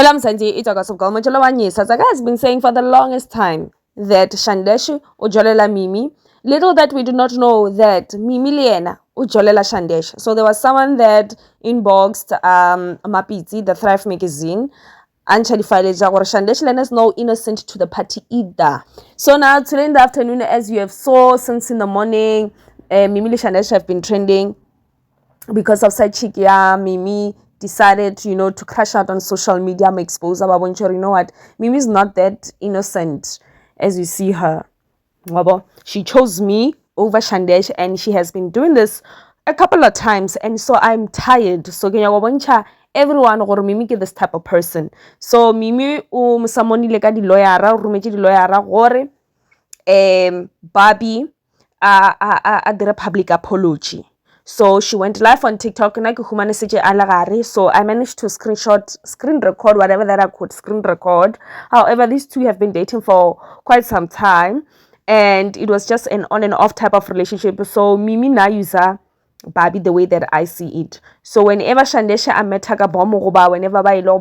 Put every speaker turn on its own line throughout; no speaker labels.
Elam Sanji Itaka Saga has been saying for the longest time that Shandesh Ujolela Mimi. Little that we do not know that Mimi Liena Ujolela Shandesh. So there was someone that inboxed Mapiti, the Thrive magazine, and Chadifaleja or Shandesh Lena is no innocent to the party either. So now today in the afternoon, as you have saw since in the morning, Mimi Shandesh have been trending because of side chick, yeah, Mimi decided, to crash out on social media, expose her. You know what? Mimi's not that innocent as you see her. She chose me over Shandesh, and she has been doing this a couple of times, and so I'm tired. So everyone or Mimi ke this type of person. So Mimi someone like di lawyer, rumetse di lawyer gore Barbie the public apology. So she went live on TikTok and so I managed to screen record whatever that I could screen record. However, these two have been dating for quite some time, and it was just an on and off type of relationship. So Mimi na user Barbie the way that I see it. So whenever Shandesha I met her whenever by law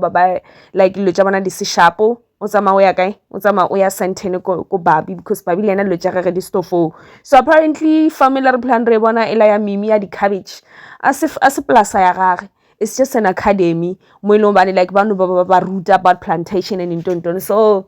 like Lujamana disi shapo Uzama oya sentene ko Barbie because Barbie lena lo tjaka re di stofo. So apparently family plan re bona ela ya Mimi ya di cabbage as plus ya gage. It's just an academy mo ile bane like banu ba ruta about plantation and into so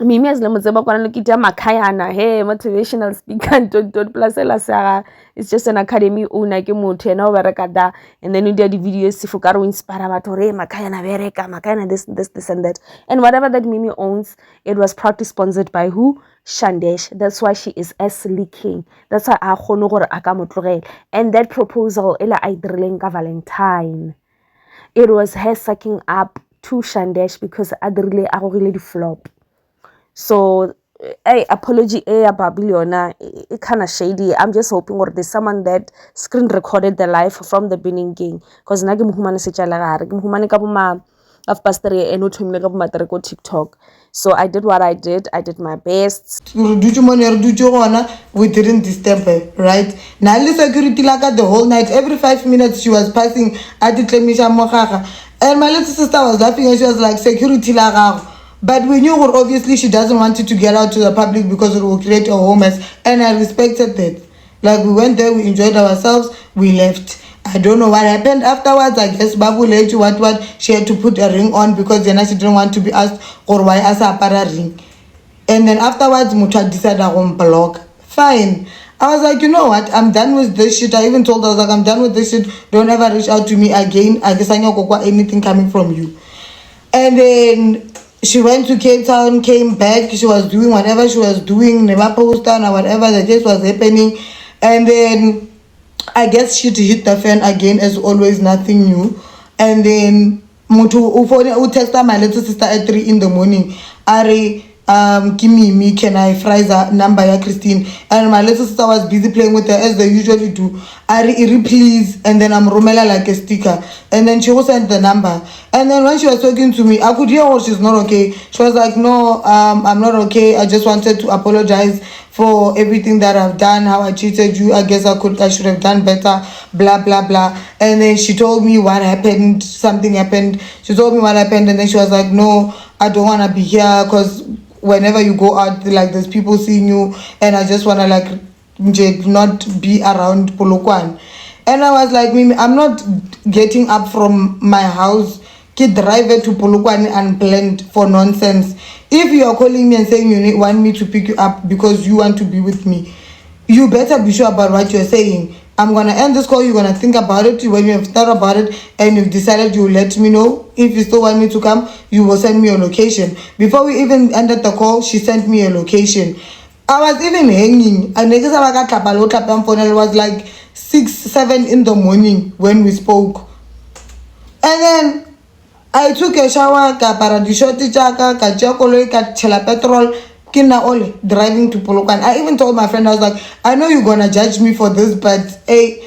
Mimi as lemotseba kwana lokita makayana hey motivational speaker don't plus ela it's just an academy owner ke motho ena o bereka da and then you do the videos sifo ka re inspire batho re makayana bereka makayana this and that and whatever that Mimi owns, it was proudly sponsored by who? Shandesh. That's why she is as leaking. That's why a kgone gore a ka motlogela. And that proposal ela a dirileng ka Valentine, it was her sucking up to Shandesh because a dirile a go di flop. So, apology, Babylona, it kind of shady. I'm just hoping or there's someone that screen recorded the life from the beginning. Because nagi muhumane se chala gare, muhumane ka buma of pastor eno thomile ka buma tere ko TikTok. So I did what I did. I did my best.
We didn't disturb her, right? Now security like the whole night. Every 5 minutes she was passing at the and my little sister was laughing and she was like, security like. But we knew obviously she doesn't want it to get out to the public because it will create a whole mess. And I respected that. Like we went there, we enjoyed ourselves, we left. I don't know what happened afterwards. I guess Babu later what she had to put a ring on because then she didn't want to be asked or why as a para ring. And then afterwards Muta decided I won't block. Fine. I was like, you know what? I'm done with this shit. I even told her, I was like, I'm done with this shit. Don't ever reach out to me again. I guess I know anything coming from you. And then she went to Cape Town, came back. She was doing whatever she was doing, never post on or whatever the case was happening. And then I guess she hit the fan again, as always, nothing new. And then Mutu texted my little sister at 3 in the morning. Ari, give me, can I fry the number ya Christine? And my little sister was busy playing with her as they usually do. Ari, please. And then I'm Romela like a sticker. And then she sent the number. And then when she was talking to me, I could hear her, she's not okay. She was like, no, I'm not okay. I just wanted to apologize for everything that I've done, how I cheated you. I guess I should have done better, blah, blah, blah. And then she told me what happened. Something happened. She told me what happened. And then she was like, no, I don't want to be here because whenever you go out, like there's people seeing you. And I just want to like not be around Polokwane. And I was like, Mimi, I'm not getting up from my house, drive to Polokwane unplanned for nonsense. If you are calling me and saying you want me to pick you up because you want to be with me, you better be sure about what you're saying. I'm going to end this call. You're going to think about it. When you have thought about it and you've decided, you will let me know. If you still want me to come, you will send me a location. Before we even ended the call, she sent me a location. I was even hanging. And it was like 6, 7 in the morning when we spoke. And then I took a shower, ka para di shorty chaka, ka chokolo, ka chela petrol, kina ole driving to Polokwane. I even told my friend, I was like, I know you're gonna judge me for this, but hey,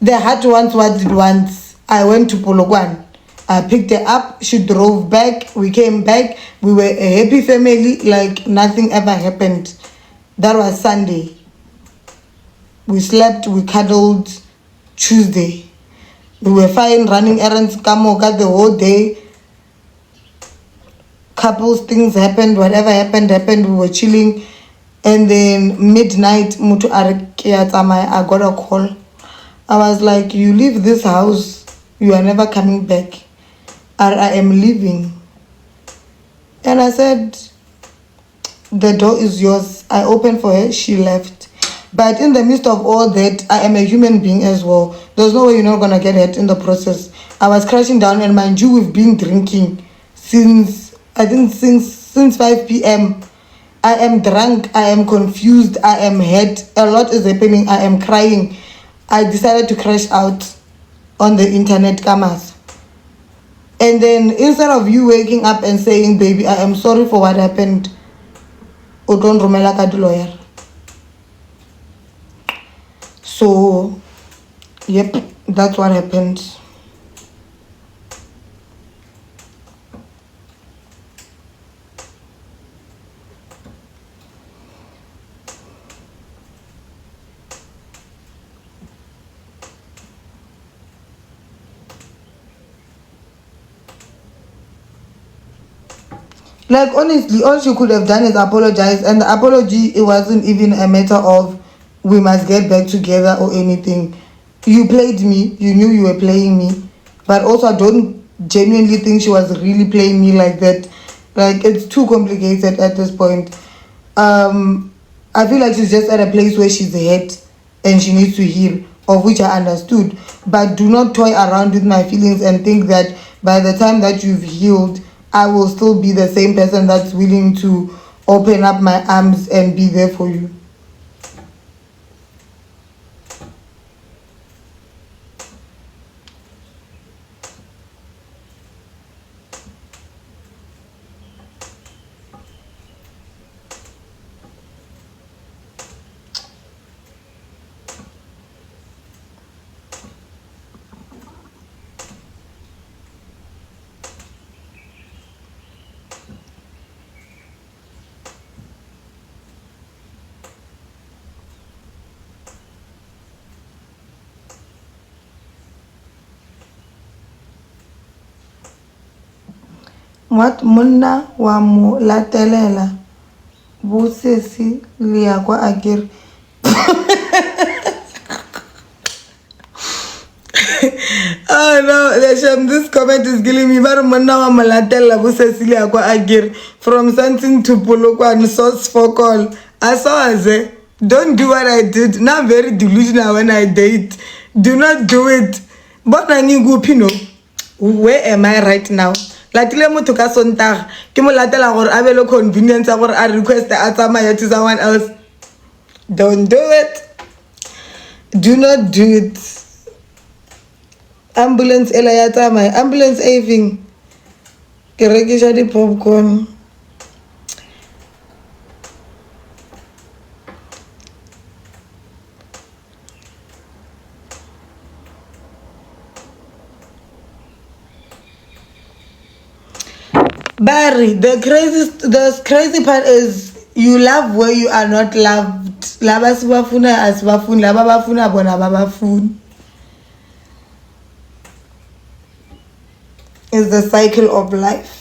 the heart wants what it wants. I went to Polokwane. I picked her up, she drove back, we came back, we were a happy family, like nothing ever happened. That was Sunday. We slept, we cuddled. Tuesday. We were fine running errands, Kamoka the whole day. couples things happened, whatever happened, we were chilling. And then midnight, mutu I got a call. I was like, you leave this house, you are never coming back. Or I am leaving. And I said, the door is yours. I opened for her, she left. But in the midst of all that, I am a human being as well. There's no way you're not going to get hurt in the process. I was crashing down, and mind you, we've been drinking since 5 p.m. I am drunk, I am confused, I am hurt. A lot is happening, I am crying. I decided to crash out on the internet, Kamas. And then instead of you waking up and saying, baby, I am sorry for what happened, Odon Romela Kadu lawyer. So, yep, that's what happened. Like, honestly, all she could have done is apologize. And the apology, it wasn't even a matter of we must get back together or anything. You played me. You knew you were playing me. But also, I don't genuinely think she was really playing me like that. Like, it's too complicated at this point. I feel like she's just at a place where she's hurt and she needs to heal, of which I understood. But do not toy around with my feelings and think that by the time that you've healed, I will still be the same person that's willing to open up my arms and be there for you. What monna wa mo latelela bosesi le ya kwa akere. Oh no, this comment is killing me. But monna wa mo latelela bosesi le ya kwa akere from something to Polokwane source for call. I saw her. Don't do what I did. Now I'm very delusional when I date. Do not do it. But I need go pino. Where am I right now? Latile motho ka Sontaga ke mo latela gore a be le convenience ya gore a request a tsamaya to someone else. Don't do it. Do not do it. Ambulance ela ya tsamaya. Ambulance aving ke rekisha di popcorn. Barry, the crazy part is you love where you are not loved. Laba sibafuna asibafuni, laba bafuna bona babafuni. It's the cycle of life.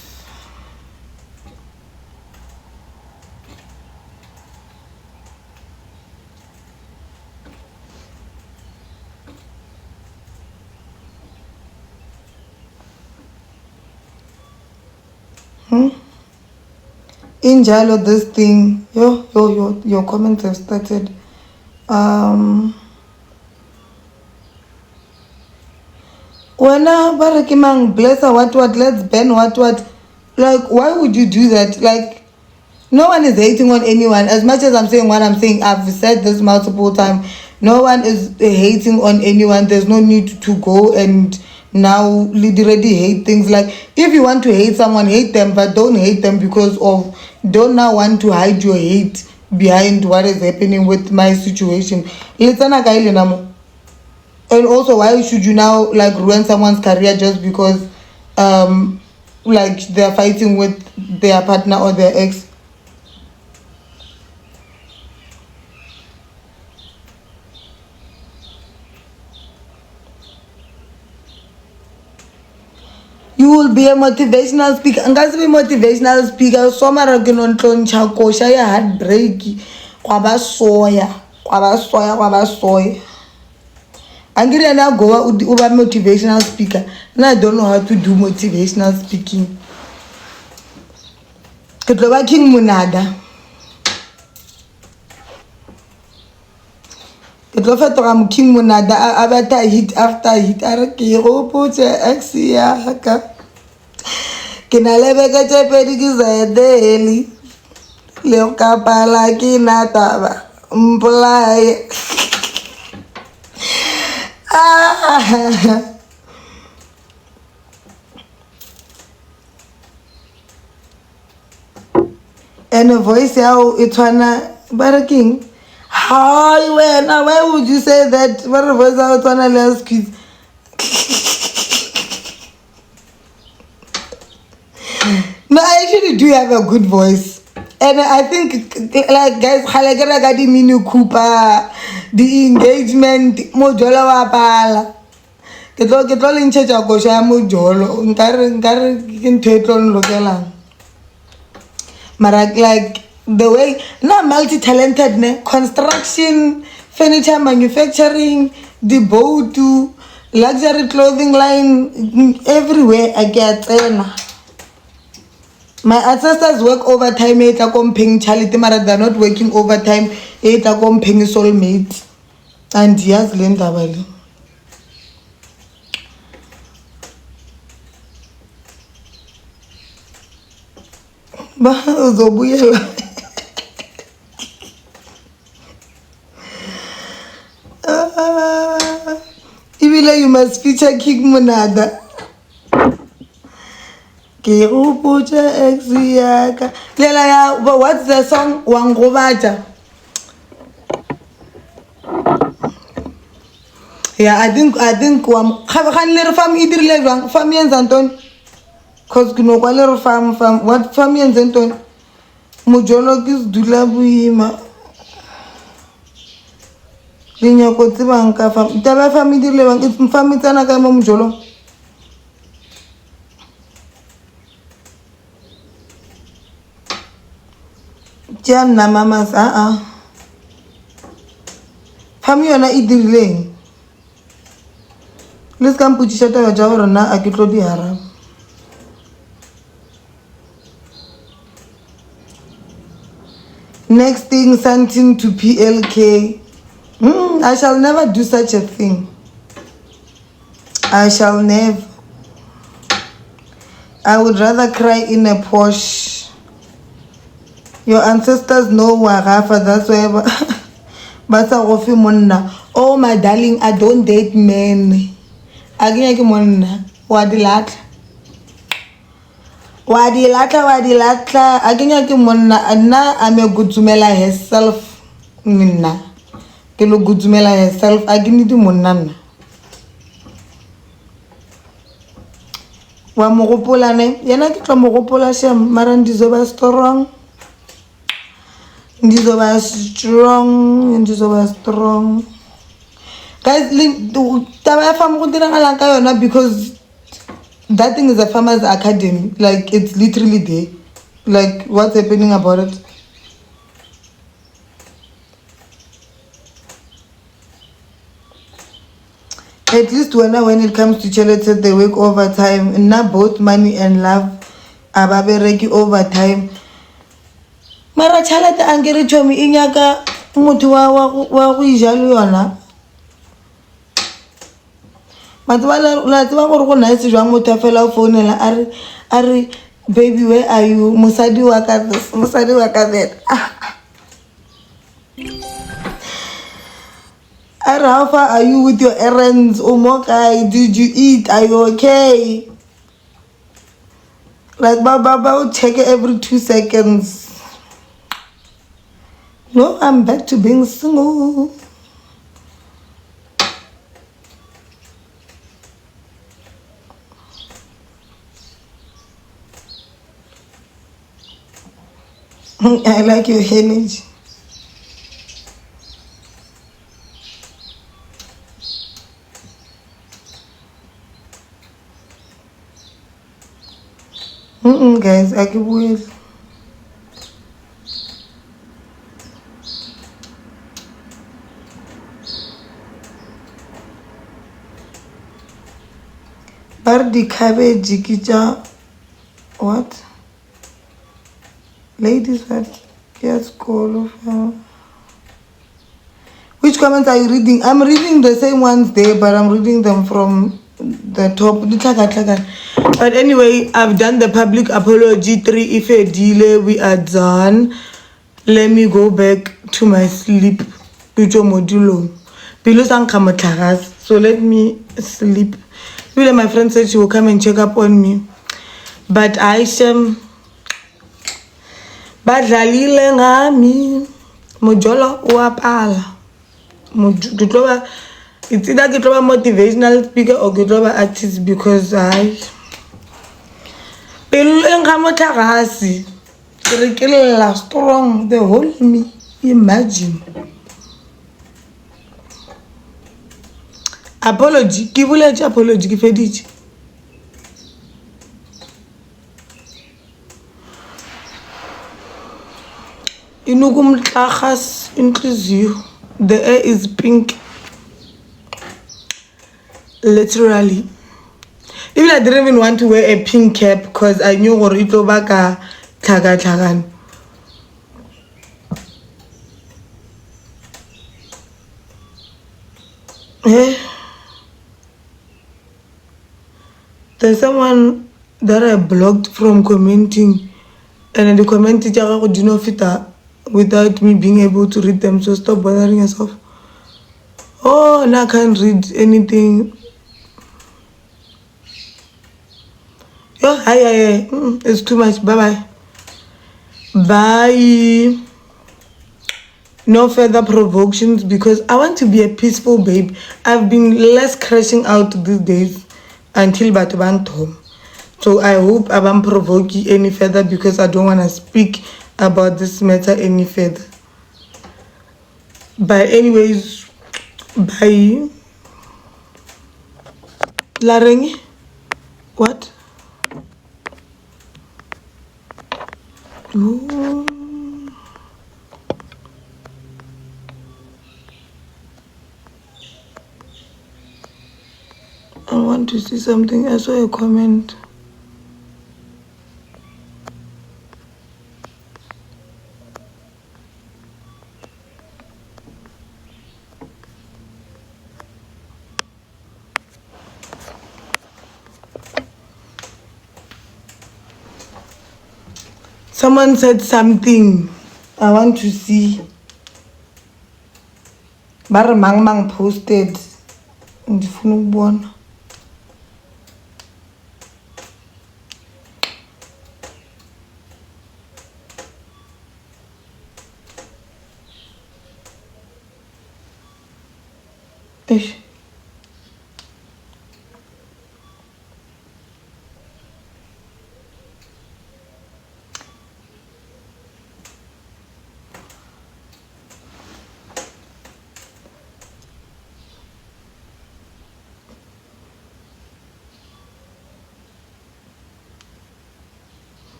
Injalo, this thing, your comments have started. Wena barekimang bless her what, let's ban what. Like, why would you do that? Like, no one is hating on anyone. As much as I'm saying what I'm saying, I've said this multiple times. No one is hating on anyone. There's no need to go and now literally hate things. Like, if you want to hate someone, hate them, but don't hate them because of, don't now want to hide your hate behind what is happening with my situation. And also, why should you now like ruin someone's career just because like they're fighting with their partner or their ex? You will be a motivational speaker. Nka se be motivational speaker. So mara ke non tlontsha kosha ya heartbreak. Kwaba soya. Angry na go over motivational speaker. And I don't know how to do motivational speaking. Ke tlo ba King Monada. Ke tlo fetoga mo King Monada a bata hit after hit a re ke go potse ex ya ka. Ke na lebeka tse pedi ke zedeli. Le ka pala ke na taba. Mplaye. And a voice yao itwana baraking. Hi, why would you say that? What a voice yao itwana last quiz. No, I actually do have a good voice. And I think, like, guys, halagara di mini Cooper, the engagement, mojolo wa pala. Ke tlo le ntshetsa go sha mojolo. Nkare ke ntho e tlo nlokelang. Mara like the way na multi-talented ne construction, furniture manufacturing, the boat, luxury clothing line, everywhere I get my ancestors work overtime e tla kompeng charity mara they're not working overtime e tla kompeng soulmate and yes le ndaba le ba uzobuyela ibile you must feature King Monada. Ke go potsa ex ya ka lela ya what's the song wangobaja. Yeah, I think wa khabagane le re fam e dirile jwang fam yenza ntoni cause ke no kwa le re fam what fam yenza ntoni mojolo ke dula buima le nyako tsebang ka fam taba fam e dirile bang it's fam tsana ka mo mojolo Jana mamas fam yona e dirileng let's come put shit out ja gore na a ke tlo di hara next thing something to PLK. I shall never do such a thing. I shall never. I would rather cry in a Porsche. Your ancestors know Warafa, that's why but oh my darling, I don't date men. Agnya ke monna wa dilatla agnya ke monna nna ame gutsumela herself nna ke lo gutsumela herself agini di monna nna wa mo gopola ne yena ke tlo mo gopola shem mara ndizoba strong guys taba fam go diragala ka yona because that thing is a farmers academy like it's literally there like what's happening about it at least when it comes to charity they work overtime and not both money and love ababereki overtime mara charity angere chomi inyaka motho wa go ijalo yona la tseba gore go nice jwang motho fela o founela a re baby where are you musadi wa ka that how far are you with your errands umokai did you eat are you okay like baba will check it every 2 seconds no I'm back to being single I like your energy. Guys, I keep with. But the cabbage, kitcha, what? Ladies, what? Yes, call of. Which comments are you reading? I'm reading the same ones there, but I'm reading them from the top. But anyway, I've done the public apology 3 if a delay we are done. Let me go back to my sleep. So let me sleep. Really, my friend said she will come and check up on me. But I sham badlalile ngami mojolo uapala. It's either ke tloba motivational speaker or ke tloba artist because I pelo e nka motlagase ke re ke lla strong the whole me. Imagine. Apology ke boletse apology ke feditse. Inukumtlagas inhliziyo. The air is pink. Literally. Even I didn't even want to wear a pink cap because I knew gore itlo baka tlhaga. There's someone that I blocked from commenting, and the comment do not fit without me being able to read them, so stop bothering yourself. Oh, now I can't read anything. Oh, hi. It's too much. Bye. No further provocations because I want to be a peaceful babe. I've been less crashing out these days until Batuban home. So I hope I won't provoke you any further because I don't want to speak about this matter any further. But anyways, bye. Lareng, what? Ooh. I want to see something. I saw a comment. Someone said something. I want to see. Bar Mang posted. Ndifuna ukubona. Eish.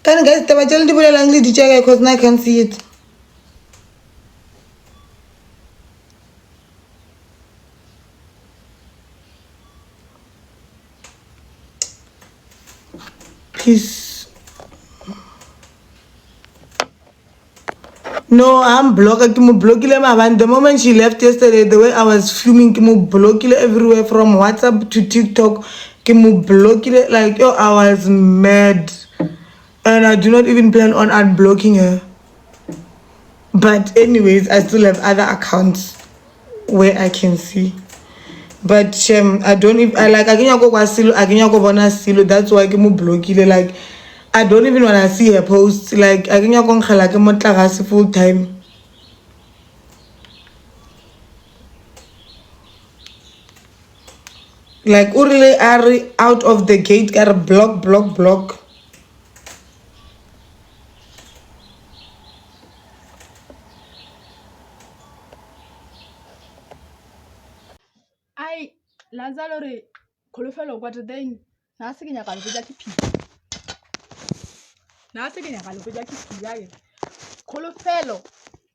Can guys tell the people language teacher because now I can see it. Peace. No, I'm blocked. The moment she left yesterday, the way I was fuming, blocked everywhere from WhatsApp to TikTok. Blocked like I was mad. And I do not even plan on unblocking her. But anyways, I still have other accounts where I can see. But I don't even I can go silo, I can go bona silo. That's why I can block it. Like I don't even wanna see her posts. Like I can go full time. Like really are out of the gate, gotta block.
ai lazalo re kholofelo kwa teng na se ke nyaka le ja ke phila na se ke nyaka le ja ke phila ke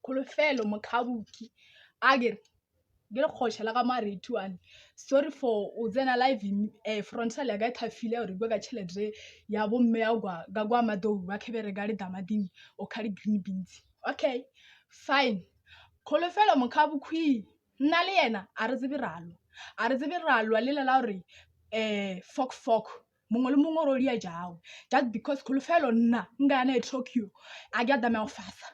kholofelo mokhabuki agere ke le khoshela ka mare 21 sorry for uzena live frontal ya ga thafile hore go ka chelete ya bomme ya kwa madou ba khebere ga le damading o khali green beans okay fine kholofelo mokhabuki nna le yena a re tsebiralo le la hore fok mongwe le mongwe ro dia jao just because kholofelo nna nga na Tokyo a ga dama ofasa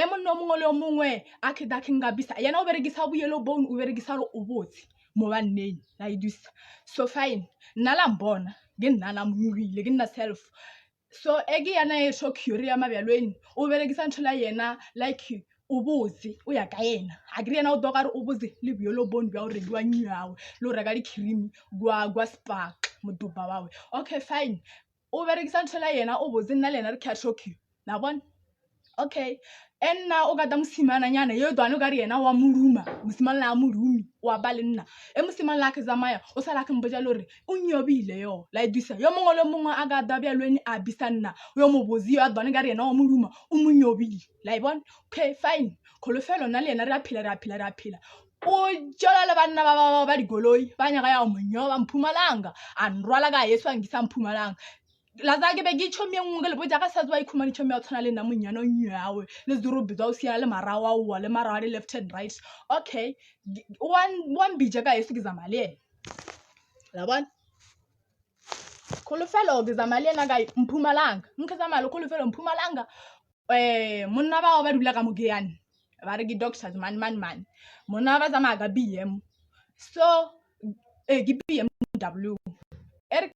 monna mongwe le mongwe a khida kinga bisa yena o beregisa bu yellow bone o beregisa ro o botse mo banneng la idisa so fine nna la mbona ke nna la mmuile ke nna self so ege yana Tokyo re ya mabyalweni o beregisa nthola yena like ubuzi uya ka yena agri yena o doka re ubuzi le yellow bone bya o rediwa nyawe lo reka di cream gwa spark moduba wawe okay fine o beregisa nthola yena ubuzi nna lena re kha Tokyo na bona okay enna o ga da musimana nyana yo dwana ga yena wa muluma musimana la mulumi wa balenna musimana la ke zamaya o sala ke mboja lore o nyobile yo la idisa yo mongwe le mongwe a ga da bya lweni a bisanna yo mobozi yo dwana ga yena wa muluma o munyobile la ibona okay fine kholofelo na lena re a phila o jola le banna ba digoloi ba nya ga ya monyoba Mpumalanga a nrwala ga Yesu angisa Mpumalanga lazake be ke chomi engwe le boja ka sa tswa ikhumani chomi ya tshwana le nna monyana nyawe le zuru biza o sia le marawa wa le marawa le left and right okay one bija ka Yesu kizamali yena la bona kholofelo kizamali yena ga Mpumalanga nkazamali kholofelo Mpumalanga monna ba dula ka Mogeyane ba re ke doctors man monna ba zama ga BM so ke BMW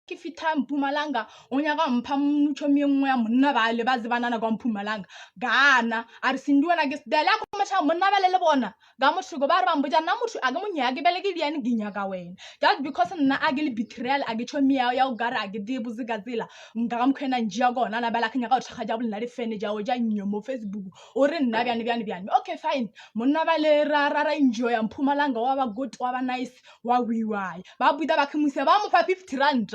ke fita Mpumalanga o nyaka mpha mchomi engwe ya monna ba le ba zibanana kwa Mpumalanga gana a re sindiwa na ke dela ko matsha monna ba le bona ga motho ba re ba mboja na motho a ga monya ke bele ke diane ginya ka wena just because nna a ke le betrayal a ke chomi ya o gara a ke di buzika zila nga ga mkhwena njia gona na bala kenya ka o tshega ja bolla le fene ja o ja nnyo mo Facebook o re nna bjane okay fine monna ba le ra enjoy ya Mpumalanga wa ba good wa ba nice wa wiwai ba buida ba khumuse ba mo fa 50 rand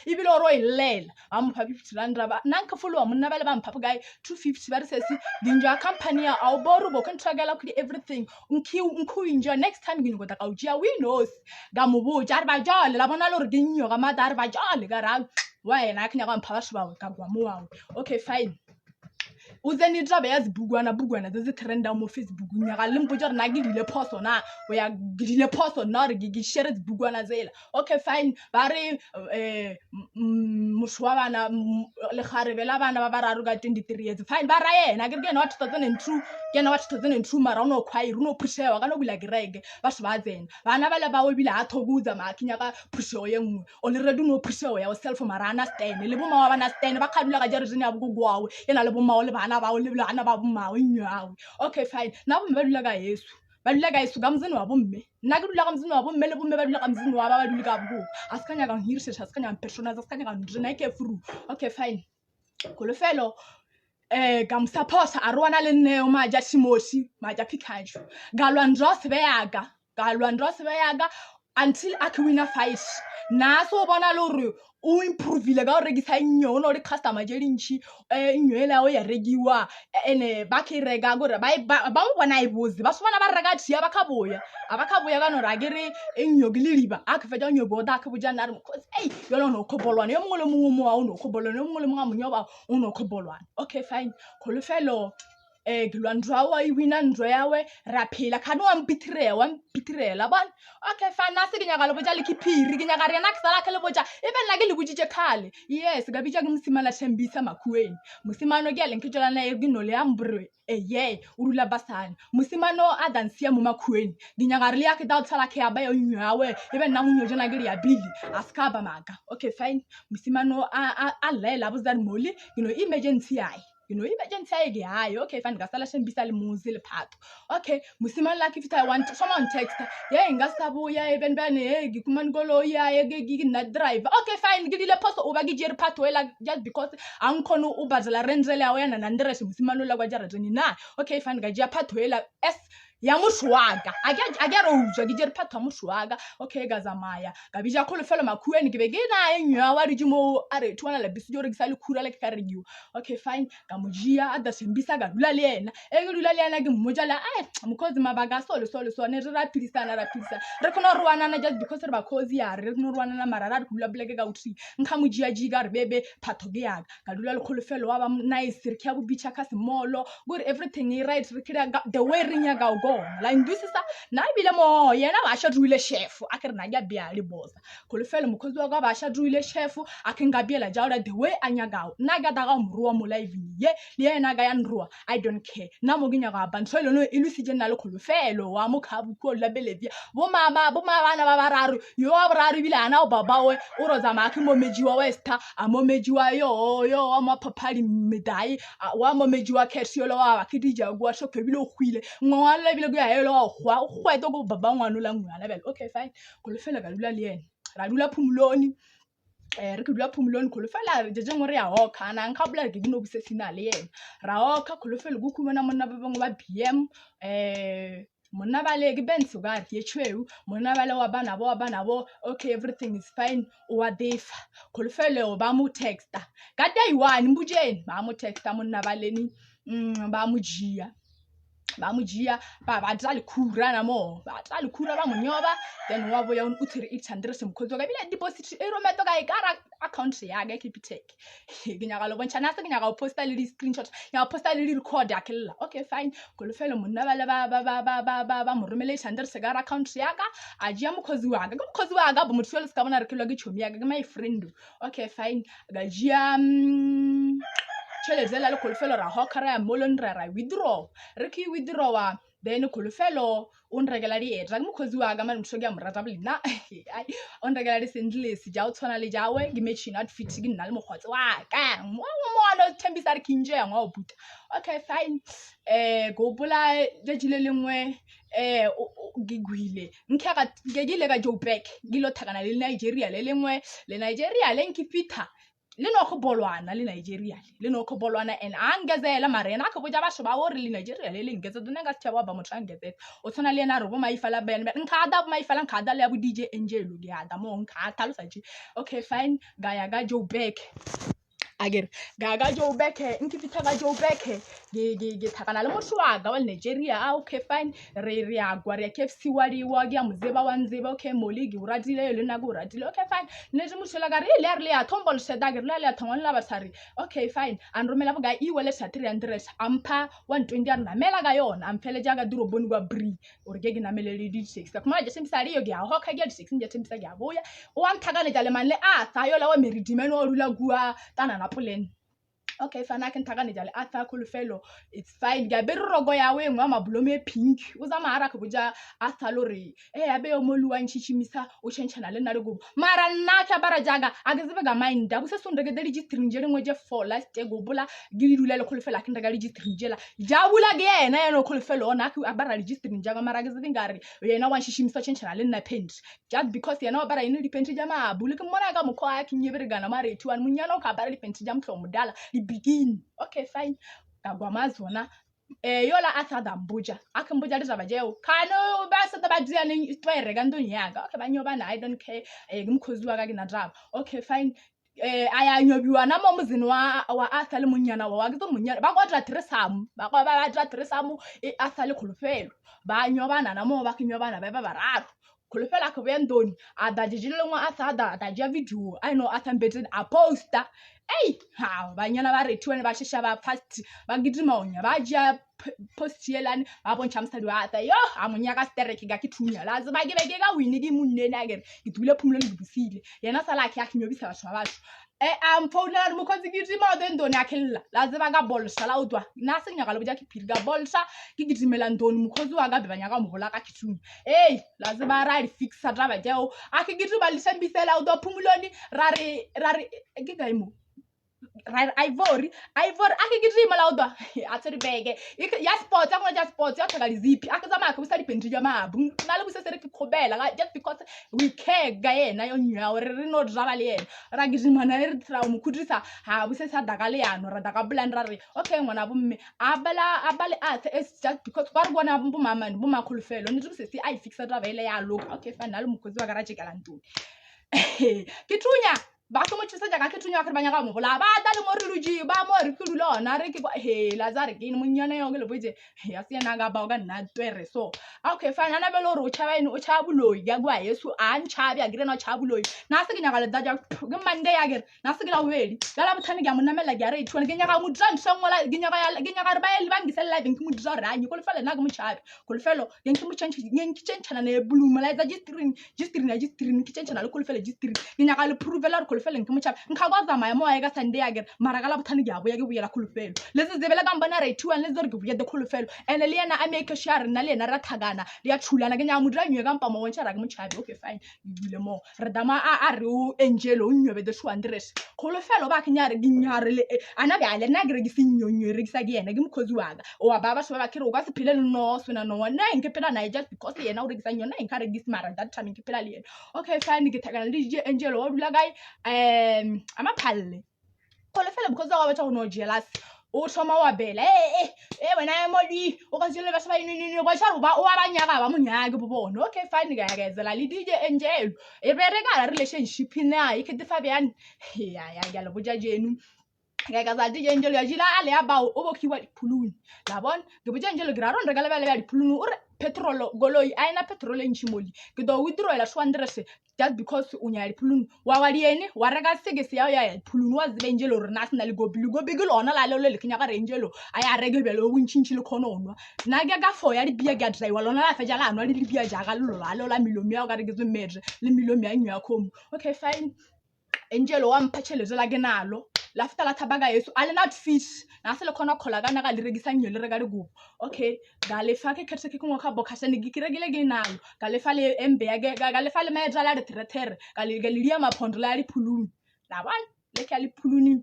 ibile oro ilela ba mo fa 50 rand ba nanka follow monna ba le ba mpha ga 250 ba re sesi dinja company ya au boru bo contragela ku everything nkhu enjoy next time ngini kota ka ujia we knows ga mo bo ja ba jale la bona lo re dinyo ga madar ba jale ga ra wa yena akanya ga mpha ba shaba ka gwa mo wawe okay fine uzeni drabe yazibugwana zezi trenda mo Facebook nyaka limpoja na gidile poso na we ya gidile poso na re gishare zibugwana zela okay fine bare mushwa bana le kharebe la bana ba bararu ga 23 years fine bara yena ke ke no 2002 ke no 2002 mara no khwai runo pushewa kana bula girege ba shaba zena bana bala ba we bila athokuza makinya ka pushewa yengwe on ready no pushewa ya self mara na stand le boma wa bana stand ba khadula ga jarizini ya bugugwawe yena le boma le bana ba o le bana ba bomma o nyawe okay fine na bomme ba dula ka Yesu ga mzini wa bomme nna ke dula ka mzini wa bomme le bomme ba dula ka mzini wa ba dula ka bugo askanya ka hirse askanya persona askanya ka ndrena ke furu okay fine kholofelo ga msapota arwana le nne o maja Timoshi maja Pikachu galwa ndrose beyaga until akiwina fight na so bona lore o improve le ga o regisa nnyo no le customer je dintshi nywela o ya regiwa ene ba ke rega gore ba bona ibuzi ba swana ba rega tsiya ba khaboya ka no ra gere nnyo giliba akfeja nnyo bo da khabuja na re yo no khobolwana yo mongwe le mongwe mo wa no khobolwana yo mongwe le mongwe monyoba o no khobolwana okay fine kholofelo gilwandra wa iwina ndro yawe raphela khani wa mpitirela bona okay fine na se ke nyaka le boja le khiphiri ke nyaka rena ksala khale boja ebe nna ke le bujije khale yes ga bija ke msimana thembisa makhuweni msimano ke lenke tjola na egino le ambre o rula basana msimano a dansia mo makhuweni dinyaka re le ya ke ta tsala ke aba yo nyawe ebe nna mo nyojana ke ya bili askaba maka okay fine msimano a lela buzani moli emergency yayi emergency ayeke hayi okay fine ngasala shembisa le muzi le phato okay musimane la ke fita I want someone text ngasabuya ebenbane ngikhumani koloyi yaye ke na drive okay fine ngidile poso uba ke jeri phato wela just because angkhona ubazela renzel yawo yana nandreshe musimane la kwa jaratini na okay fine ngajia phato wela ya moshwaga a ke re utswa ke jere phatha moshwaga okay ga zamaya ga bija kholofelo makhueni ke be ke na enyo wa dijimo a re twana la bisi jore ke sa le khura le ka regiwa okay fine ka mojia a da sembisa ga dula le yena e ke dula le yena ke mmojala mukhozi mabaga solo ne re raphilisana re khona re wanana just because re ba khozi ya re khona re wanana marara re dula bleke ka utsi nkha mojia jiga re bebe phatho ke yaga ka dula le kholofelo wa ba nice re kya bo bicha ka semolo good everything is right re kira the way ring ya ga go la indusisa na ibile mo yena ba sha duile chef akere na ya bia le bosa kholofelo mukhozi wa ga ba sha duile chef akenga biela jaula the way anyagao na ga daga mruwa mo live ye le yena ga ya nruwa I don't care na mo ginya ga bantshelo no ilusije na le kholofelo wa mo khabu ko labelebia bo mama bana ba bararo yo ba bararo bile ana o baba we o roza ma ke mo mejiwa westa a mo mejiwa yo wa mo papali medai wa mo mejiwa kersiolo wa ke dija gwa so ke bile o khwile ngwala bile go ya elo wa gwa to go baba ngwana la ngwana bele okay fine kholofelo ga dula le yena ra dula phumuloni re ke dula phumuloni kholofela re je ngore ya hoka na nka bula re ke no busesina le yena ra hoka kholofelo go khumana monna ba bangwe ba BM monna ba le ke benso ga re tshweu monna ba le wa bana bo okay everything is fine o wa defa kholofelo ba mo texta ka day 1 mbujeni ba mo texta monna ba leni ba mo jia ba tla le khura na mo ba tla le khura ba monyoba then wa boya o tsere 800 semkhozo ka bile deposit e rometo ka ikara account ya ga Capitec ke nya ga lo bontsha na se ke nya ga posta le screenshot ya posta le record ya kella okay fine kholofelo monna ba le ba mo romele 800 se ga account ya ga a jia mokhozi wa ga bo motho le se ka bona re kelwa ke chomi ya ga my friend okay fine ga jia chele zela le kholofelo ra hokara ya molon ra withdraw re ke withdrawa then kholofelo on regela di edra mokhozi wa ga mane mthoke ya morata bolena on regela di sendless ja o tshwana le jawe ke matching outfit ke nna le mogwatsi wa ka mo no thembisa re kinje ya ngwa o buta okay fine go bola je jile lengwe gigwile nkha ke gile ka Joburg gilo thakana le Nigeria le lengwe le Nigeria le nkipita le no go bolwana le Nigeria le no go bolwana and angezela marena ka boja ba shoba hore le Nigeria le lengetse dona ga tshaba ba motho angezela o tsona le ena re bo maifala ben nka da maifala nka da le ya bo DJ Angelo ke ada mo nka talo sa ji okay fine ga ya ga Joburg agere ga Joburg nkipita ga Joburg ge thakana le motho wa ga wa Nigeria okay fine re agwa re KFC wali wa ga muzeba wa nzeba okay moligi uradile le na go uradile okay fine ne je mushela ga re le ya tombol seda ga le ya thongwana la basari okay fine and romela ga iwele sa 300 ampa 120 na mela ga yona amphele jaga duro boni gwa bri o re ke na mele le di 6 ka kuma je simsari yo ga hoka ga di 6 nje timsa ga boya o amthakane jale man le sayo la wa meridimeno o rula gua tana na pulen okay fana ke nthakane jale kholofelo it's fine ga be rogo ya we ngwa mabulome pink o za mahara ka boja lori abe yo moluwa nchichimisa o chenchana le na le go mara nna ka bara jaga agezebe ga mind abu se sonde ke registering je ngwe je for last day go bola gilidula le kholofela ke ndaga registering jela jabula ge yena yena kholofelo ona ka bara registering jaga mara agezebe ngare yena wa nchichimisa chenchana le na pent just because yena bara ine dipent jama abule ke mona ka mokho a kinyebere gana mare 21 munyana o ka bara dipent jam tlo modala begin okay fine kagwa mazona yola athada mbuja akambuja lezaba jeo kano basa tabadia ni twere ga ndoni yaga okay banyoba na I don't care ngimkhozi wa ka ke na drama okay fine ayanyobiwa na momuzini wa athale munyana wa ke munyana ba kodra tresam ba dra tresam athale kholofelo ba nyobana na mo ba kinyobana ba bararo kholofela ka bendoni adajijile ngwa athada adajia video I know athambetse a poster banyana ba rethiwane ba shesha ba fast ba gidima onya ba ja post yelani ba bontsha msadi wa ata yo amunyaka stereke ga kithunya lazi ba ke beke ka wini di munne na ke dibule phumulelo dibusile yena sala ke akinyobisa batho ba batho phone la mo khotsi gidima o ndoni akhella lazi ba ka bolsha la utwa na senya ga lobuja ke phirga bolsha ke gidimela ndoni mukhozi wa ka be banyaka mohola ka kithunya lazi ba ra fixa draba jeo akigidima lisembisela utwa phumuloni rari ke gaimo Ivory akigijima laudwa atsiribeke ya sports akona ja sports ya thakali zipi akazama ka usali pendija mabu nale busesere ke khobela just because we care ga yena yo nya re no drama le yena ra gijima na re tra mo khudisa ha busesa daga le yano ra daga plan ra re okay ngwana bomme abale at it's just because ba re bona bo mama bo makhulufelo ni tse I fixa drama ile ya look okay fine nale mukhozi wa garage kala ntuni ke thunya ba ke mo tshisa ja ka ke thunya ka banya ga mo bola ba ta le mo re luji ba mo re khulu lona re ke he lazare ke mo nyana yo ke le boje ya se na ga ba ga nna twere so okay fine ana belo ro chaba ene o chabuloyi ya gwa yesu an chabi ya gire no chabuloyi na se ke nya ga le daja ke mande ya gere na se ke la weli la bothani ga mo namela ga re itwana ke nya ga mo dran sangwala ke nya ga re ba ele bangise live ke mo dra ranyi ko le fela na ga mo chabi ko le felo ke mo chenchana ne blue mala za jistrin ke chenchana le ko le fela jistrin ke nya ga le prove la ko le fela ke mo chabi nka kwa za maya mo ya ga sande ya gere mara ga la bothani ga bo ya ke buyela ko le felo le se zebela ga mbana re tuan le zore ke buya de ko le felo ene le yena a make sure na le yena ra thagana le ya thulana ke nya mo dra nyo ga mpa mo wontsha ra ke mo chabi okay fine ibile mo re dama a re o angelo o nyobe de 200 ko le felo ba ke nya re ginyare le ana ba le na gere ke sinyonyo re ke sa ke yena ke mkhozi waga o ba ba shwa ba kire o ka se phile le no sona no na nke phela na just because yena o re ke sa nyona nka re ke smara that time ke phela le yena okay fine ke thagana le DJ Angelo o dula gae amaphalle ko le fela because wa batla no jealous o thoma wa bela wena moli o ka jele ba sa ini go tsharo ba o abanyaga ba monyake bo bona okay fine ga ya ezela le DJ Angelo e be re ga relationship na e ke te Fabian ya le boja jenu ga za DJ Angelo ya jila ale ya ba o bokiwa dipuluni la bona ke boja Angelo gra ron regala ba le ya dipuluni o petrol goloi aina petrol nchimoli ke do withdraw la 200 just because unya dipuluni wa waliene wa rega segese ya dipuluni wa zibe Angelo re national go big lona la le kenya ga Angelo aya rege belo o nchinchi le khono onwa na ga fo ya dibia ga driver lona la feja la anwa le dibia ja ga lo la milomi ya ga re ke zemedre le milomi ya nya khomo okay fine Angelo wa mphatshelezo la genalo la fita la thabaga yesu ale not fish na se le khona khola kana ga le regisa nyo le rega le go okay ga le fa ke khetse ke ngwa ga bokasa ne ke regile ke nalo ga le fa le embe ya ga le fa le medra la retretere ga le lia maphondo la di phuluni la bana le ke ali phuluni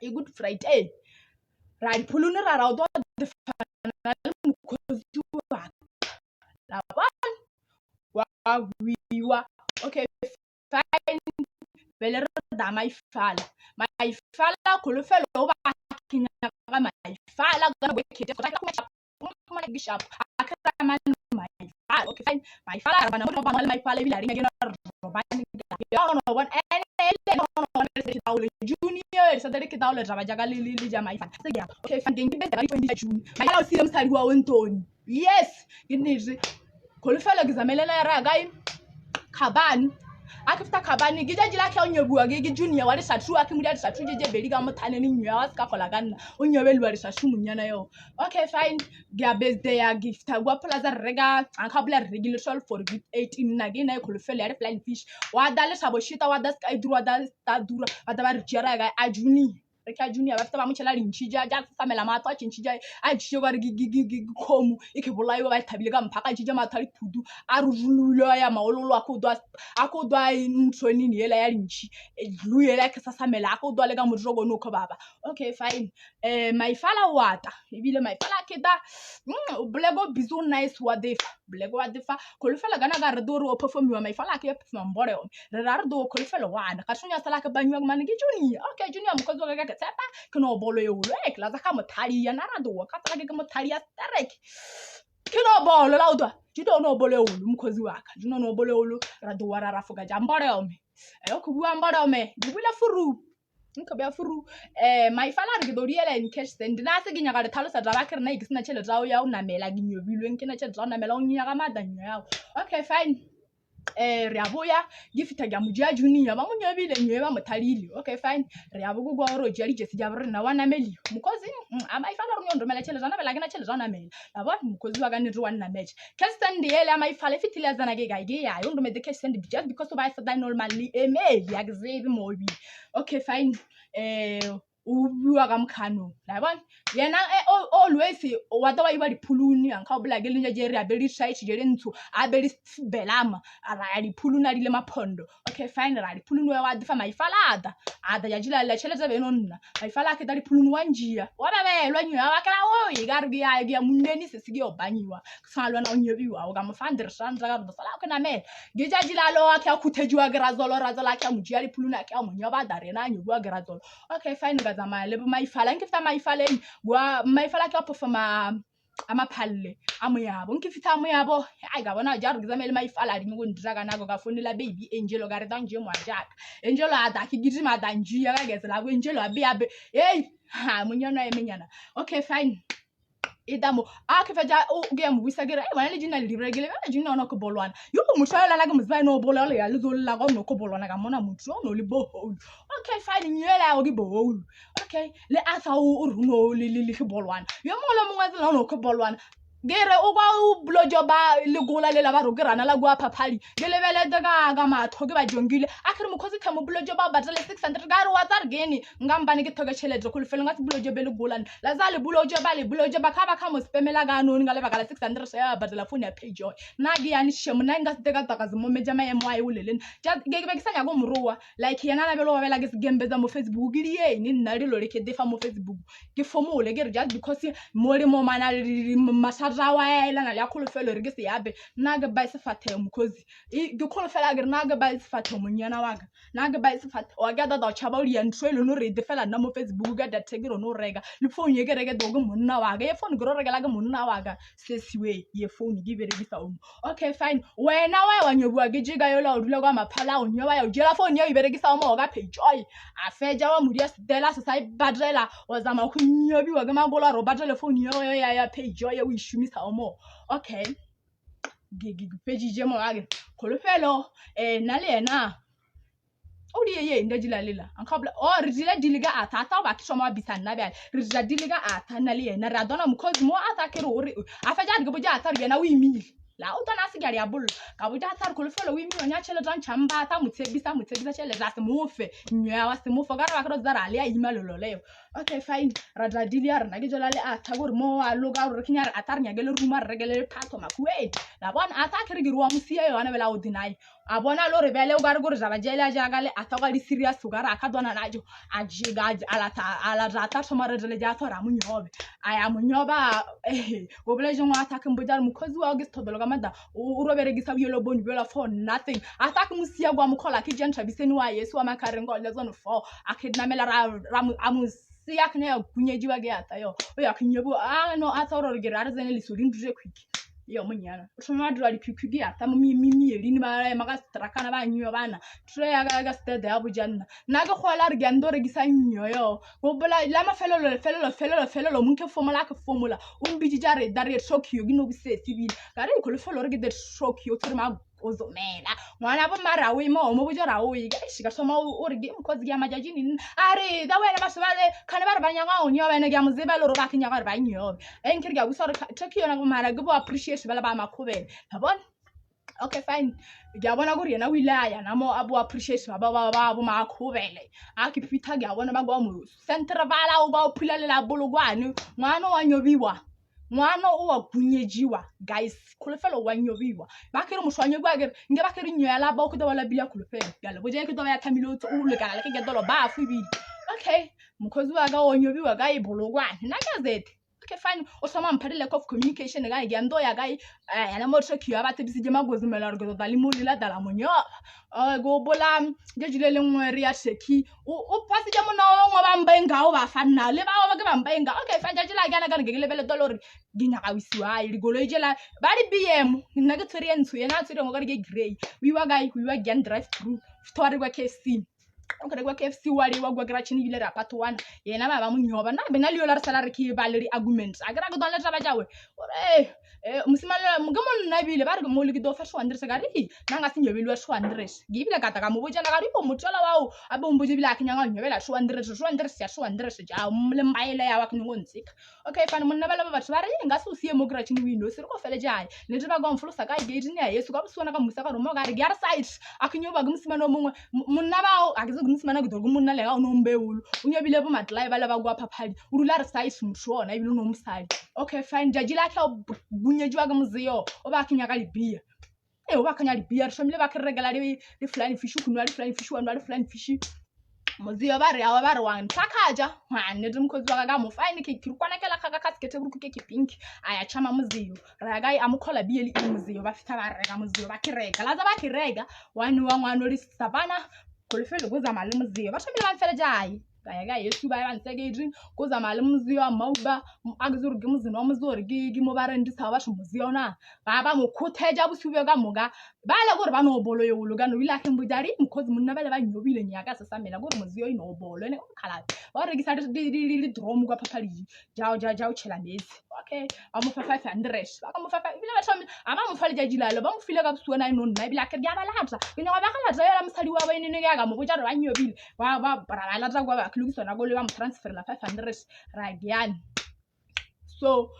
e good Friday ra di phuluni ra o do de fana le mukhozi wa la bana wa wiwa okay fine bele re da maifala ko le felo ba kinya ga maifala ga we ke go ka ma bishop akara man maifala okay fine maifala ra bana mo ba maifala bila ringa gena roba ni ya no one and junior sa dere ke taule ra ba jaga le ja maifala se ya okay fine dingi be ga ifondi junior maifala o sile msali wa wontoni yes nginizi ko le felo gizamelela ra ga khabani akifta khabani gija jila ke onyebuwa ge junior wa risa tru akimudi risa tru je beli ga mothane ni nyo wa ska kola kana onyebe lwa risa tru munyana yo okay fine ga birthday ya gift gwa plaza rega ankabula regular sol for 18 na ge na ikhulufele ya flying fish wa dale sabo shita wa da sky dura da sta dura wa da ba rijera ga a junior re ka junior ba fta ba mochela rinchija ja samela matwa chinchija a jije ba gi khomu ikebolayo ba thabile ka mphaka jije mathali phudu a rululo ya maololo akodwa intsoni ni yela ya rinchi luyela ke sasamela akodwa le ka modrogo no khobaba okay fine maifala wata ibile maifala keda blego bizu nice wa defa blego wa defa ko le fela gana ga re do ro performiwa maifala ke perform mbore re ra re do ko le fela wana ka tsunya sala ka banywa mane ke junior okay junior mo kozo ga tsepa ke no bolo yo le la za ka mothali ya na ra do ka tsaka ke mothali ya starek ke no bolo la udwa jito no bolo yo mkhozi waka jino no bolo yo ra do wara ra fuga jambore ome ku bua mbore ome dibula furu nka bya furu maifala re do riela in cash send na se ginya ga re thalosa dra ba ke rena ikisina tshele dra o ya o namela ginyobilwe ke na tshele dra o namela o nya ga madanyo ya okay fine re a boya gifita ga mujia junior ba munyobile nyewe ba mothalile okay fine re a bogo go ro jali jesi ja rena wana meli mukozi amaifala ro nyondo mela tshele zana bela ke na tshele zana mela la ba mukozi wa ga ni ro wana match kesend yele amaifala fitile zana ge ga ya yo ndo me de kesend just because ba sa normal email ya gzebi mobi okay fine o bua ka mkhano la bona yena always wa ta wa iba diphuluni an ka bola ke lenya je re a beli shirt je le ntsho a beli belama ara ya diphuluna di le maphondo okay fine ra diphuluni wa difa maifalada ada ya jila la cheleza benonna maifala ke da diphuluni wa njia wa babelwa nyo wa kala o igarbi ya muneni se sigi obanyiwa salwa na onyebiwa o ka mfandre shandra ka ndo sala kana me ge ja jila lo wa ka kuthejiwa ke razolo ka mujia diphuluna ka monyoba darena nyobwa ke razolo okay fine ga zamaya le maifala nke fita maifaleng wa maifala ke performa amaphalle amoyabo nkifitha amoyabo hayi ngabona ja re zamele maifala di ngo ndira kana go ka fonela baby Angelo ga re tang je mwa jaka Angelo ada ki gidima danjia ka getse la go Angelo abe hey ha munyana emenyana okay fine idamo akifeja uge mbisa gere wana le jina li regele wana jina ona ko bolwana yo mushayela la ke mzibane no bolala ya lizolla ka no ko bolwana ka mona muthu no li boholu okay fine nyela o di boholu okay le asa o runo li bolwana yo mola mongwa no ko bolwana gere o kwa o blojoba le gola le la ba rogerana la gwa phaphali le lebele daga matho ke ba jongile akere mokhosi thamo blojoba ba tla 600 ga re wa tsar geni ngambane ke thoga cheledzo go lefelo nga blojobe le gola la za le blojoba ka ba ka mo spemela ga no nga le ba ka 600 ya ba tla phone ya page na di yani shemo na nga steka taka zimo meja ma emo ayi uleleni ja ge be kisanya go morowa like yana na belo wa bela ke sigembeza mo Facebook di ye ni nna le lo le ke defa mo Facebook ke formule ke just because mo le mo mana rawa ela na ya kholofelo re ke se yabe naga ba se fathe mkhozi ke kholofela ke naga ba se fathe monyana waga naga ba se fathe wa ga da chaba uri ya ntshwelo no re defela na mo Facebook ga data ke no rega le phone ye ke reke dogo monna waga ye phone go regela ke monna waga se siwe ye phone ke bere bisa o okay fine wena wa nyobua ke jiga yo la o dula kwa maphala o nyoba ya o jela phone ye ibere ke sa mo ga page joy a feja wa mudia stela se sai badrela wa zama go nyobiwa ke mabola ro badrela phone yo ya page joy o ishumisa omo okay page je mo age kholofelo na le ena o di ye nda dilalela an kabla o re dila diliga ata ba ke shoma bisana ba re dila diliga ata na le ena ra dona mkhozi mo ata ke ro a fa ja ke boja ata re na o imile la o tana se gari ya bullo ka boja ata kholofelo o imile nya chele tsan chamba ta mutsebisa chele za se mofe nya wa se mofo ga ra ba ka zara le ya imalolo leo okay fine ra dila dilia rena ke jola le ata gore mo a loga re kinya re ata re nyagele ruma re regele phato makuwe la bona ata ke re girwa musia yo ana bela o deny a bona lo re bele o ga re gore jaba jela jaga le ata ga di serious o ga ra ka dona najo a jiga ala rata thoma re le ja thora munyobe aya munyoba go bele jengwa ata ke mbojar mukhozi wa ge stobelo ga manda o robere gisa yelo boni bela for nothing ata ke musia gwa mukhola ke jentra biseni wa Yesu wa makarengo le zone 4 akidnamela amus siya kne ya kunyejiwa ge ata yo o ya kunyebu no ata ro ge ra zene le suri nduje quick yo munyana tshoma dira di quick ge ata mi elini ba maka strakana ba nyo bana tre ya ga stede ya bujanna na ga khola re gando re gisa nyo yo go bola la mafelo munke formula ka formula umbiji jare dare shokyo gino bise civil ga re ko le felo re ge de shokyo tsema ozomela mwana ba marawi mo bujara o yi ga soma o re ge mkhozi ya majajini are da wena basibale khane ba re banyanga o nyo bana ga muzebelo ro ba kinya ga re ba nyo enkiri ga busore tokyo na go mara go appreciate bala ba makhobela yabona okay fine ga bona go rena wilaya na mo abu appreciate ba bo makhobele akipita ga bona ba go mo center bala o ba o philalela bologwane ngwana wa nyobiwa mwana o wa kunyejiwa guys kholofelo wa nyobiwa ba ke re moshwanyo ba ke nge ba ke re nyoela ba o ke dobala bila kholofelo ya le boje ke doba ya thamile o le kana le ke gedolo ba afubili okay mkhozi wa ga o nyobiwa ga ibologwane na gazette okay fine o soma mpharile lack of communication ga ke ando ya ga yana mo tshekyo ba tsebisije magozi mela re go dali mo le la dala monyo go bola je jile le ngwe re ya sheki o pasije mo na o ngwa ba mbenga o ba fanna le ba ke ba mbenga okay fine ja jila ga na ga ke lebele dollar ginya ga wisiwa ile golo ijela ba di BM nna ke tsere ntsu yena tsere mo ga ke grey we wa gen drive through story kwa KFC okere kwa KFC wali wa gwa grachini ile rapato wana yena ba munyoba na bena liyo la sala re ke ba le argument agara go donle taba jawe ore mosimane mo ke monna bile ba re mo le ke do fa 200 ka re nanga se nyobelwa 200 ke bile ka mo bojana ka re o mothola wao a bo mboje bile a ke nyanga nyobela 200 ja le maile ya wa ke ngontsika okay fane monna ba batho ba re nga se o sie mo graching window se re go fele jai le tla go mfolosa ka gate ne ya Yesu ka busona ka musa ka romo ka re ga side a ke nyoba ke mosimane mongwe monna bao a ke se ke mosimane ke do go monna le ga o no mbeulo o nyobile bo matla ba le ba go phaphadi o dula re side mshona ibile no msadi okay fine jaji la tla bunyejwa ka muzeo o ba ke nyaka libia o ba kanya libia re shomile ba ke regela le flying fish ku nwa le flying fish wa nwa le flying fish muzeo ba re wan takaja ne dimkhozi wa ka mo fine ke kwana kela ka kaskete buru ke pink aya chama muzeo ra ga amukhola bieli muzeo ba fitha ba rega muzeo ba ke rega la za ba ke rega wani wa ngwana le savana kolefelo go zama le muzeo ba shomile ba fele jai ga Yesu ba ba nsegedin go zama le muzeo mauba agzuru ge muzino wa muzori ge mo ba rendi sa ba shi muzeo na ba mo khotheja busube ka moga ba le gore ba no bolo yo lo ga no bila ke mbujari mkhozi munna ba le ba nyobile nyaka se samela gore muzeo ino bolo ne khala ba re gisa di drum kwa phaphali jao chela mezi okay ba mo fa 500 ba ka mo fa bila ba thomi ama mo fali jajilalo ba mo file ka busuona ino nna bila ke ya ba latsa ke nyaga ba ka latsa yo la msadi wa ba ene ne ga mo bojaro ba nyobile ba ra latsa kwa ba kulukisona go le ba mo transfer la 500 ragian so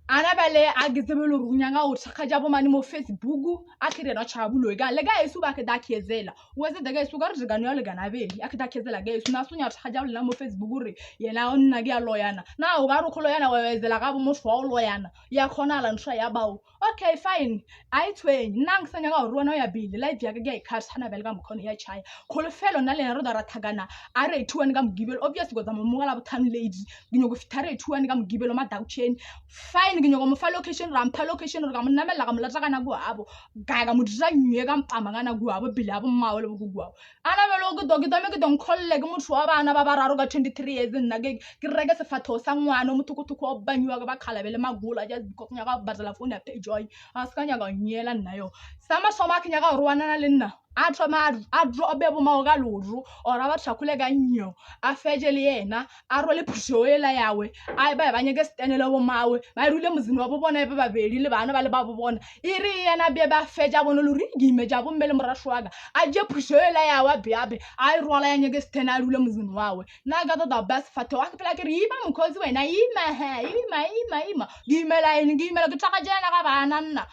ana bale a gizebelo runyanga o tshakaja bo mani mo Facebook a kire na chabulo ga le ga Yesu ba ke da kezela weze daga Yesu ga re gano le gana be a ke da kezela ga Yesu na sunya tshakaja le mo Facebook re yena onna ga loyana na o ga ro kholoyana wa wezela ga bo mo shwa o loyana ya khona la ntshwa ya bawo okay fine I twenty nang sanya ga ruwana ya bile life ya ga ikhash hana bele ga mkhono ya chaya kholofelo na le ro da rathagana a re 2 ga mgibelo obviously go za mo ngala bothani lady ginyo go fitare 2 ga mgibelo ma down chain fine ke nyoko mo fa location rampa location re ga monna mela ga molatsa kana go abo ga mo dira nye ga mpama ngana go abo bile abo mmawo le go go ana belo go dogi dome ke don kholle ke motho wa bana ba bararo ga 23 years nna ke rega se fatho sa ngwana mo tukutuku obanywa ga ba khalabele magola just because nya ga batla phone ya joy a ska nya ga nyela nna yo sama soma ke nya ga ruana na le nna a thoma a drobe bo mawo ga lodru ora ba tshakule ga nnyo a feje le yena a role pushoela yawe a ba nyeke stenele bo mawe ba rule muzini wa bo bona ba babeli le bana ba le ba bo bona iri yena be ba feja bona lo ringi meja bo mmele morashwaga a je pushoela yawe biabe a rola ya nyeke stenele rule muzini wawe na ga da best fato wa kepela ke riba mkhozi wena ima gimela ke tsaka jena ga bana nna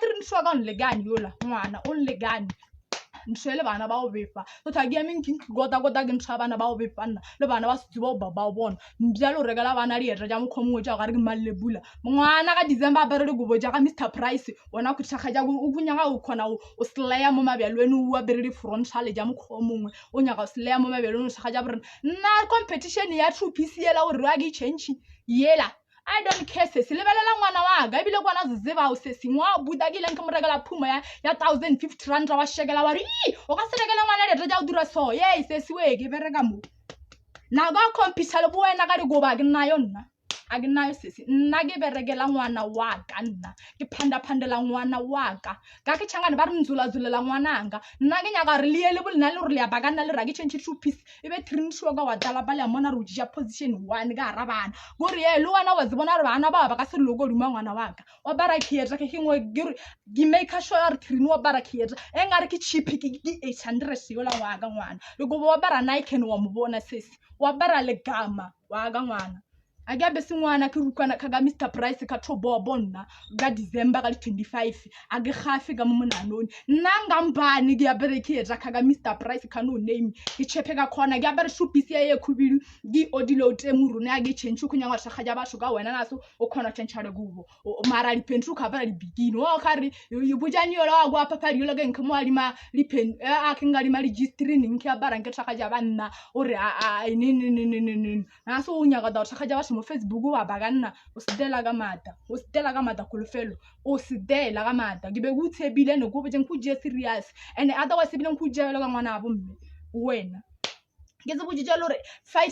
trin shwaga on legani yola ngwana on legani nshele bana ba o befa so thagia minki goda ke ntsha bana ba o befa nna le bana ba se ba o bona mjalo regala bana di eta ja mokhomo ja ga re ke mallebula ngwana ka December ba re go boja ga Mr Price wona ku tshaka ja o kunyanga o khona o slaya mo mabelweni o bere di frontal ja mokhomo o nyaga slaya mo mabelweni o tshaka ja bre na competition ya 2 piece yela o re wa gi change yela I don't care se lebelela ngwana wa ga bile kwana zizeba o se singwa budagile nke moregela phuma ya 1050 rand wa shekela wa ri o ka selekela ngwana le tja o dira so ye se siwe ke bereka mo na ga compete le bo wena ka digoba ke nna yo nna a ke nna sesi nna ke berekela ngwana wa ka nna ke phandela ngwana wa ka ke tshangane ba re nzula ngwananga nna ke nyaka re le le bolna le re le ba kana le ra ke change 2 piece e be trinshwa ka wa dala ba le mona ro ja position 1 ga rabana go re ye le wana wa zibona re bana ba ka se logo duma ngwana wa ka wa barakieta ke kengwe gi make sure re trin wa barakieta e ngare ke cheap ke 800 yo la wa ka ngwana le go wa bara Nike wa mo bona sesi wa bara le gama wa ka ngwana a ga be singwana ke rukwana ka ga Mr Price ka thobo bona ga December ka 25 a ge gafe ka mo monanoni nna ngambani ke ya bereketa ka ga Mr Price ka no name ke chepe ka khona ke ya bere shopisi ye khubili di odilo temu rune a ge change ku nyangwa tsa ga ba shuka wena naso o khona tshentshale gubo o mara di pentru ka bara di bigino o khari yu bujani yo la gwa papa yo la ge nkemo ali ma li pen a ke ngali ma registering ke ya bara nke tsa ga ba nna o re a ni naso o nyaga da tsa ga ba mo Facebook wa baganna o sidela ka mata kolofelo o sidela ka mata ke be gutsebile no go boteng ku je serious and otherwise bile ku je lo ka ngwana abo mme wena ke se bujije lo re fight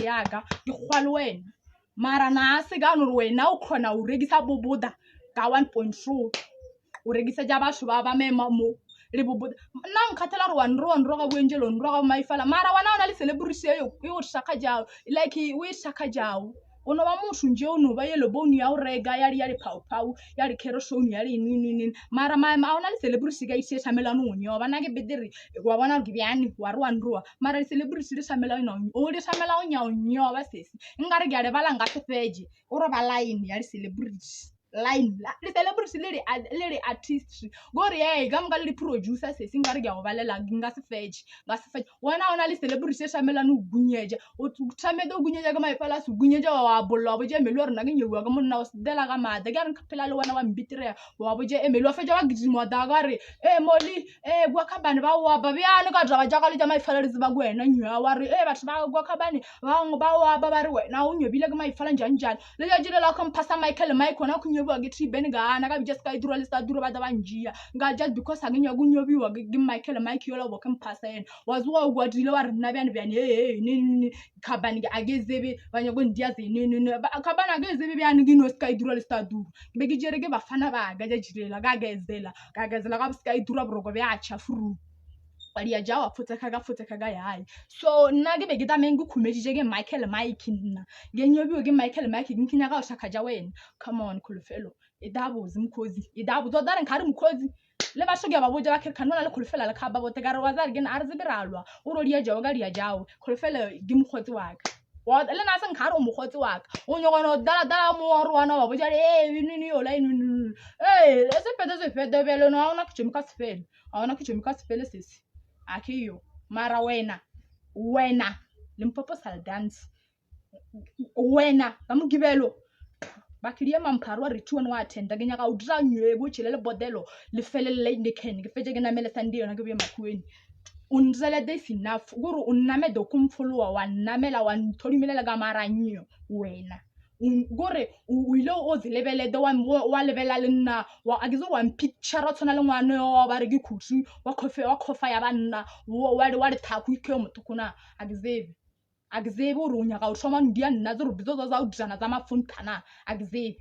yaga ke khwalo wena mara na se ga no wena o khona o regisa boboda ka 1.2 o regisa ja ba shuba ba mema mo le boboda nna nkhatela re ro ga boenjelo ro ga maifala mara wana ona le celebrity yo shaka jao like we shaka jao ono ba motho nje ono ba yellow bone ya o rega ya ri pau ya ri kerosone ya ri nini mara ma ona le celebrity ka ise tsamelano onyo bana ke bedere wa bona ke byane wa ri wa nroa mara le celebrity le tsamelano o le tsamela onyo ba sesi ngare ke a le bala nga fefeje o ro ba line ya le celebrity line le celebrity le artist gore ga mga le producer se singare ke a go balela nga se fetch wena le celebrity se tsamelano o gunyeje o tsamede o gunyeje ka maifala se gunyeje wa bolla bo je melo rena ke nyewa ka monna o sedela ka mata ke re phela le wena wa mbitire wa bo je emelo fa ja ba gidimo da ga re moli gwa khabane ba wa ba byane ka daba ja ka le ja maifala re ziba kwena nywa wa re batho ba gwa khabane ba wa ba re wena o nyobile ka maifala njani le ja jile la kompasa Michael na kunyobiwa ke tribeni gana ka just ka idura le sta dura ba da banjia nga just because angenya kunyobiwa ke Michael Mike yola bo kompasa yena wazuwa ugwadile wa rina byane nini khabani ke agezebe banya go ndiaze nini khabana agezebe byane kino ska idura le sta dura be ke jere ke bafana ba ga ja jirela ka gezela ka ska idura broko bya chafuru bali ya jawa futeka ga yayi so nna ke be ke tamengu khumedije ke Michael Mike nna ngenyobiwe ke Michael Mike nkinya ka ushaka ja wena come on khulufelo idabo zimkhozi idabo do daren khari mkhozi le ba shoge ba boja ba khirkhana le khulufela le khaba bote ka re wa zari ke na arzibiralwa o ro dia jawa ga dia jawo khulufelo ke mkhotsi waka wa le na seng khari o mkhotsi waka o nyogono dala mo wa rwana wa boja nini yo la nini se fete bele no ona kchemika sefele sesi akiyo mara wena Limpopo sal dance wena bamugibelo bakiriye mampharwa re tuwa no attend ke nyaka o dira nywebo tshile le bodelo le fele le indeken ke fetse ke namele sandi yona ke be makhueni unzele this enough guru unname do kumfuluwa wa namela wa ntholimela ka maranyo wena gore o ile o zilebele de wa lebela le nna wa akizo wa picture ra tsona le ngwane wa ba re ke khutsi wa khofa ya banna wa le thaku ke motukuna akizebe uri unyaka o thoma ndia nna zuru bizo za udana za mafuntana akizebe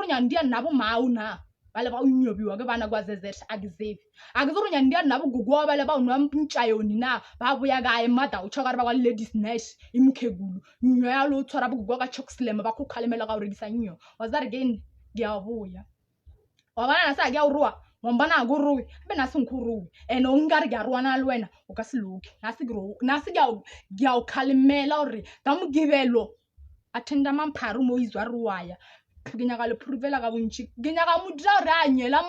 nya ndia nabo mauna bale ba unyobiwa ke bana kwa zezet akizebe nya ndia nabo gugwa bale ba unwa mpintshayoni na ba buya ga emada o chokara ba kwa ladies nash imkhegulu nyo ya lo tshwara bugwa ka chokslam ba khukhalemela ga o redisa nyo wazari gen giabuya wa bana sa ga urwa Wambana guru be na sinkuru eno ngari ga rwana lwena o ka siluki nasi ga o kalimela ore ka mugibelo atenda mampharu mo izwa ruwaya ginya ga le provela ga bontshi ginya ga mudra ranye la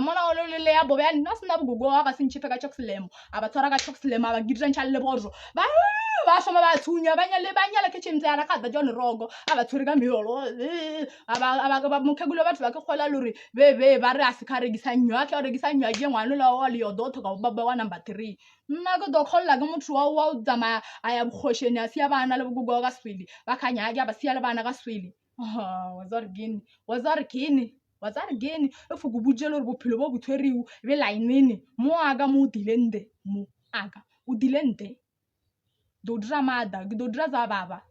mona ono le ya bobyan nasina bugugo ga sintshiphe ka chokslemo abatsara ka chokslemo ba gidran challe bozo ba shoma ba thunya banyale ke tshimtse ara ka da John Rogo abatsuri ka miyolo aba mukhegulo batho ba ke khola lori be ba re asikaregisa nnyo a ke regisa nnyo je ngwana la wa le yodotho ka baba wa number 3 nna go do kholla ke motho wa o tsama aya bukhosheni a sia bana le bugugo ka swili ba khanya ga ba sia le bana ka swili wazari gini efuku bujelo bophelo bo butshweriu be lainene mo aga mo udilende do dramada do draza baba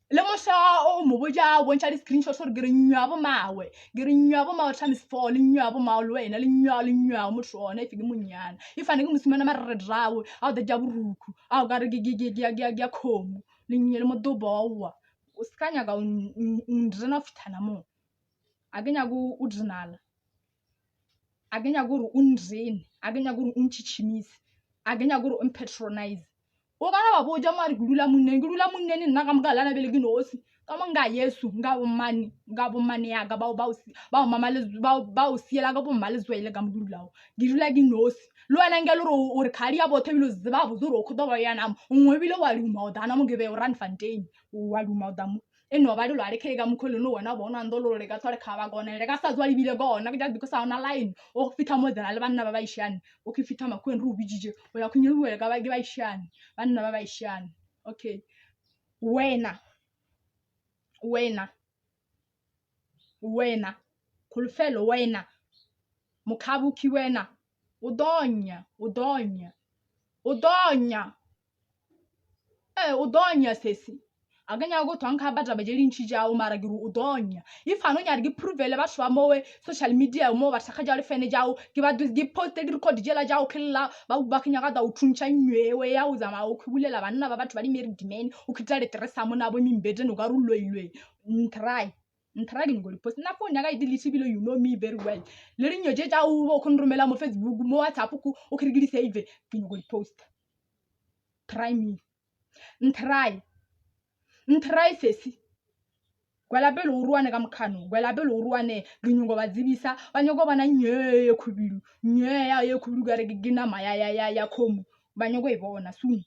le mosha o mo boja bontsha di screenshot so re nnyabo mawe times 4 le nnyabo mawe wena le nnyabo motho ona ifike munyana ifane ke musimana ma re drawo a da jaburuku a ga re gi khomo le nyele mo dobowa o skanya ga undrena fitana mo agenya go udrinala agenya go undrini agenya go unchichimisi agenya go unpatronize o kana ba boja mari gudula munne ni nna ka mgala na bele ginosi kama nga Yesu nga bomani ya ga ba mama le ba o siela ka bo malizwele ka mgululawo gidula ginosi lo ana ngelo o re khali ya bothe bilo ziba buzuro khodo yana ngwebile wa luma odana mo gebe o run fontaine wa luma odamu eno ba lo are khega mkholo no wona bona ndolo le ka tswale khaba gona le ka sa tswa libile gona ke because ona line o fitha mo dela le banna ba ishane o ke fitha makwen ru bijije o ya kunyewe ka ba ishane banna ba ishane okay wena khulufelo wena mukhabuki wena udonya udonya sesi akanya go twanka ba taba je dintshi jao mara ke o donya if ano nya ke provele ba shwa mowe social media mo ba shaka jao le fene jao ke ba di post di record jela jao khilla ba kenya ga da o thuntsha nywewe ya o zama o khubulela banna ba batho ba di married men o khitla le tresa mo na bo mimbete no ka ruloilwe try ke ngoli post na phone ya ga delete bilo you know me very well le ri nyo je ja o khon romela mo Facebook mo WhatsApp ku o khirigili save ke ngoli post try me try sesi kwela pele o ruane ka mkhano kwela pele o ruane rinyongo ba dzibisa ba nyoko bana nye khubilu nye ya ye khubilu ka re ke gina maya ya khomo ba nyoko e bona soon